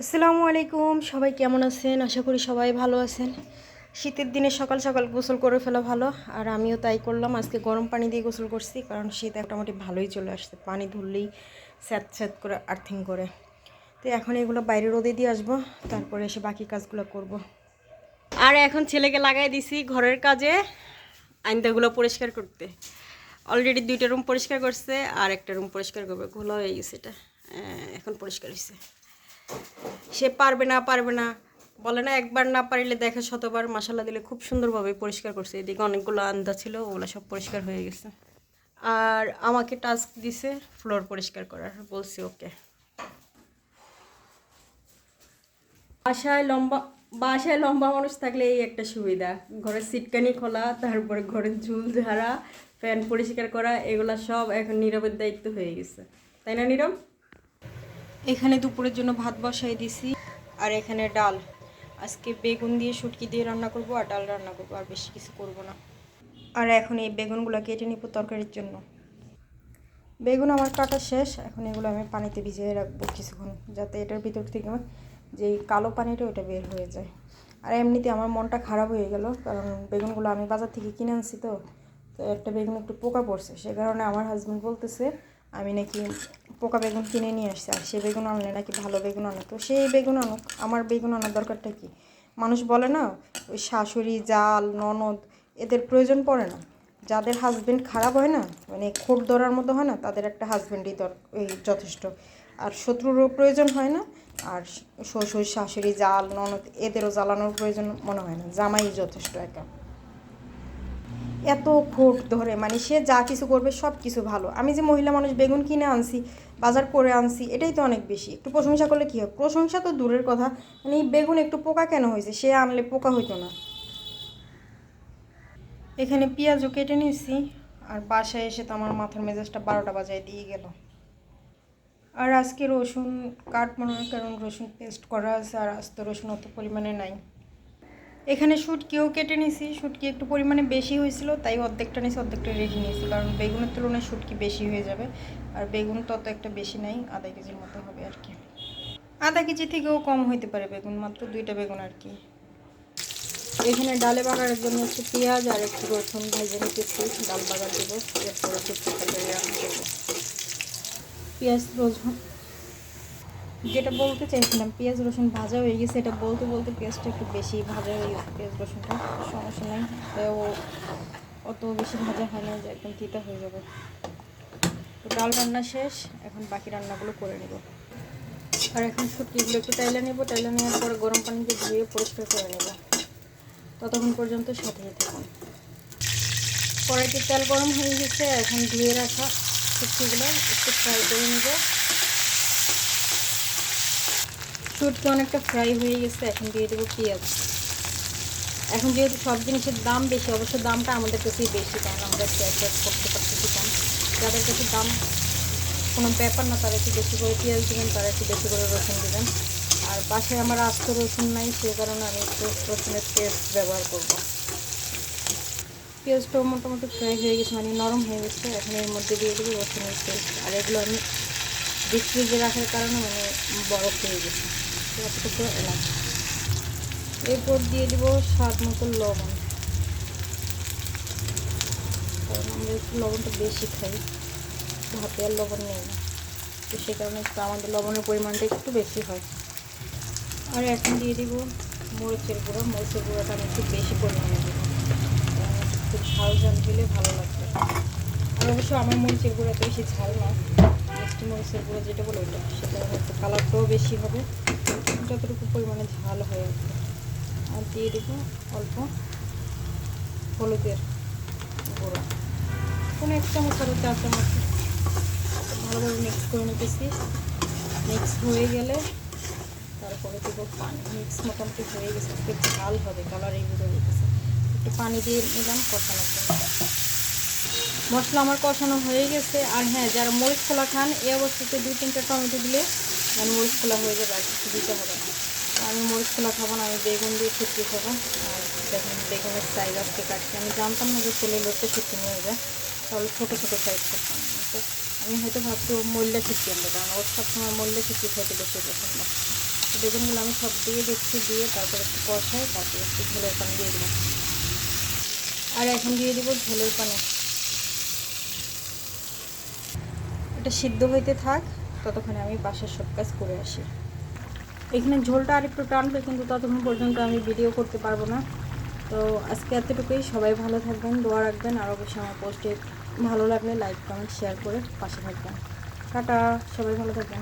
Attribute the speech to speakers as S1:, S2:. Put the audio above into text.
S1: আসসালামু আলাইকুম, সবাই কেমন আছেন? আশা করি সবাই ভালো আছেন। শীতের দিনে সকাল সকাল গোসল করে ফেলা ভালো, আর আমিও তাই করলাম। আজকে গরম পানি দিয়ে গোসল করছি, কারণ শীত মোটামুটি ভালোই চলে আসছে। পানি ধরলেই স্যাঁত স্যাঁত করে আর্থিং করে। তো এখন এগুলো বাইরে রোদে দিয়ে আসবো, তারপরে এসে বাকি কাজগুলো করব। আর এখন ছেলেকে লাগাই দিছি ঘরের কাজে, আইনটাগুলো পরিষ্কার করতে। অলরেডি 2টা রুম পরিষ্কার করছে, আর একটা রুম পরিষ্কার করবে। ঘোলা হয়ে গেছে এটা, এখন পরিষ্কার হয়েছে। সে পারবে না বলে না, একবার না পারিলে দেখে শতবার। মশালা দিলে খুব সুন্দরভাবে পরিষ্কার করছে। এদিকে অনেকগুলো আন্দা ছিল, ওগুলো সব পরিষ্কার হয়ে গেছে। আর আমাকে টাস্ক দিছে ফ্লোর পরিষ্কার করার, বলছি ওকে। বাসায় লম্বা মানুষ থাকলে এই একটা সুবিধা, ঘরের সিটকানি খোলা, তারপরে ঘরের ঝুল ঝাড়া, ফ্যান পরিষ্কার করা, এগুলা সব এখন নীরবের দায়িত্ব হয়ে গেছে, তাই না নীরব? এখানে দুপুরের জন্য ভাত বসাই দিছি, আর এখানে ডাল। আজকে বেগুন দিয়ে শুটকি দিয়ে রান্না করব, আর ডাল রান্না করব, আর বেশি কিছু করব না। আর এখন এই বেগুনগুলো কেটে নিব তরকারির জন্য। বেগুন আমার কাটা শেষ, এখন এগুলো আমি পানিতে ভিজিয়ে রাখবো কিছুক্ষণ, যাতে এটার ভিতর থেকে যে কালো পানিটা ওটা বের হয়ে যায়। আর এমনিতে আমার মনটা খারাপ হয়ে গেল, কারণ বেগুনগুলো আমি বাজার থেকে কিনে আনছি। তো একটা বেগুন একটু পোকা পড়ছে, সে কারণে আমার হাজব্যান্ড বলতেছে আমি নাকি পোকা বেগুন কিনে নিয়ে আসছি, আর সে বেগুন আনলে নাকি ভালো বেগুন আনে। তো সেই বেগুন আনুক, আমার বেগুন আনার দরকারটা কি? মানুষ বলে না, ওই শাশুড়ি, জাল, ননদ, এদের প্রয়োজন পড়ে না। যাদের হাজব্যান্ড খারাপ হয় না, মানে খোট ধরার মতো হয় না, তাদের একটা হাজব্যান্ডই এই যথেষ্ট। আর শত্রুরও প্রয়োজন হয় না, আর শ্বশুর, শাশুড়ি, জাল, ননদ, এদেরও জ্বালানোর প্রয়োজন মনে হয় না। জামাই যথেষ্ট একা। এত খোট ধরে, মানে সে যা কিছু করবে সব কিছু ভালো। আমি যে মহিলা মানুষ বেগুন কিনে আনছি, বাজার করে আনছি, এটাই তো অনেক বেশি। একটু প্রশংসা করলে কী হয়? প্রশংসা তো দূরের কথা, মানে এই বেগুন একটু পোকা কেন হয়েছে? সে আনলে পোকা হইতো না। এখানে পেঁয়াজও কেটে নিয়েছি, আর বাসায় এসে তো আমার মাথার মেজাজটা 12টা বাজায় দিয়ে গেল। আর আজকে রসুন কাটবো না, কারণ রসুন পেস্ট করা আছে, আর আস্ত রসুন অত পরিমাণে নাই। এখানে শুটকিও কেটে নিয়েছি, শুটকি একটু পরিমাণে বেশি হয়েছিল, তাই অর্ধেকটা নিয়েছি, অর্ধেকটা রেখে নিয়েছি, কারণ বেগুনের তুলনায় শুটকি বেশি হয়ে যাবে। আর বেগুন তত একটা বেশি নাই, আধা কেজির মতো হবে আর কি। আধা কেজি থেকেও কম হইতে পারে বেগুন, মাত্র 2টা বেগুন আর কি। এখানে ডালে বাগারের জন্য হচ্ছে পেঁয়াজ আর একটু রসুন ভেজে নিতেছি, ডাল বাগার দেবো, এরপরে শুটকি তরকারি রান্না করবো। পেঁয়াজ রসুন, যেটা বলতে চাইছিলাম, পেঁয়াজ রসুন ভাজা হয়ে গেছে, এটা বলতে বলতে পেঁয়াজটা একটু বেশি ভাজা হয়ে গেছে। পেঁয়াজ রসুনটা সমস্যা নেই, তাও অত বেশি ভাজা হয় না যে একদম তিতা হয়ে যাবে। তো ডাল রান্না শেষ, এখন বাকি রান্নাগুলো করে নেব। আর এখন শুটকিগুলো একটু টাইলা নেব, টাইলা নেওয়ার পরে গরম পানিতে ধুয়ে পরিষ্কার করে নেব। ততক্ষণ পর্যন্ত সাথে থাকুন। কড়াইতে তেল গরম হয়ে গেছে, এখন ধুয়ে রাখা শুটকিগুলো একটু ফ্রাই করে নেব। শুটকি অনেকটা ফ্রাই হয়ে গেছে, এখন দিয়ে দেবো পেঁয়াজ। এখন যেহেতু সব জিনিসের দাম বেশি, অবশ্য দামটা আমাদের কাছেই বেশি, কারণ আমরা ক্যাশ করতে পারতেছি কম। যাদের কাছে দাম কোনো ব্যাপার না, তারা একটু বেশি করে পেঁয়াজ দেবেন, তারা একটু বেশি করে রসুন দেবেন। আর বাসায় আমার আস্ত রসুন নাই, সে কারণে আমি একটু রসুনের পেস্ট ব্যবহার করব। পেঁয়াজটাও মোটামুটি ফ্রাই হয়ে গেছে, মানে নরম হয়ে গেছে। এখন এর মধ্যে দিয়ে দেবো রসুনের পেস্ট, আর এগুলো আমি ডিপ ফ্রিজে রাখার কারণে মানে বরফ হয়ে গেছে, এতটুকু এলাচ। এরপর দিয়ে দেবো স্বাদ মতো লবণ, কারণ আমরা একটু লবণটা বেশি খাই, ভাতে আর লবণ নেই না, তো সে কারণে একটু আমাদের লবণের পরিমাণটা একটু বেশি হয়। আর এখন দিয়ে দিব মরিচের গুঁড়ো, মরিচের গুঁড়োটা আমি একটু বেশি পরিমাণে দেবো, একটু ঝাল ঝাল দিলে ভালো লাগবে। আর অবশ্য আমার মরিচের গুঁড়ো এত বেশি ঝাল না, মিষ্টি মরিচের গুঁড়ো যেটা বলো ওইটা, সেটা একটু কালারটাও বেশি হবে, যতটুকু পরিমাণে ঝাল হয়ে আসবে। আর দিয়ে দেবো অল্প হলুদের গুঁড়ো, কোনো 1 চামচ আর 4 চামচ, ভালোভাবে মিক্স করে নিতেছি। মিক্স হয়ে গেলে তারপরে দেবো পানি। মিক্স মোটামুটি হয়ে গেছে, একটু ঝাল হবে, কালার এইগুলো হয়ে গেছে, একটু পানি দিয়ে নিলাম কষানোর জন্য। মশলা আমার কষানো হয়ে গেছে। আর হ্যাঁ, যারা মরিচ খোলা খান, এই অবস্থাতে 2-3টা টমেটো দিলে মানে মরিচ খোলা হয়ে যাবে, আর কিছু দিতে হবে না। আমি মরিচ খোলা খাবো না, আমি বেগুন দিয়ে শুটকি খাবো। আর দেখুন বেগুনের সাইজ আজকে কাটছি, আমি জানতাম না যে ছেলে লোকটা শুটকি নিয়ে যায়, তাহলে ছোটো ছোটো সাইজ করতাম। তো আমি হয়তো ভাবছি ও মল্লা শুটকি আনবে, কারণ ওর সবসময় মল্লা শুটকি খেতে বেশি পছন্দ। বেগুনগুলো আমি সব দিয়ে দিচ্ছি, দিয়ে তারপর একটু কষাই, তারপর একটু ঝোলের পানি দিয়ে দেবো। আর এখন দিয়ে দিব ঝোলের পানি। এটা সিদ্ধ হইতে থাক, ততক্ষণে আমি বাসার সব কাজ করে আসি। এখানে ঝোলটা আর একটু টানবে, কিন্তু ততক্ষণ পর্যন্ত আমি ভিডিও করতে পারবো না। তো আজকে এতটুকুই। সবাই ভালো থাকবেন, দোয়া রাখবেন, আর অবশ্যই আমার পোস্টে ভালো লাগলে লাইক কমেন্ট শেয়ার করে পাশে থাকবেন। টাটা, সবাই ভালো থাকবেন।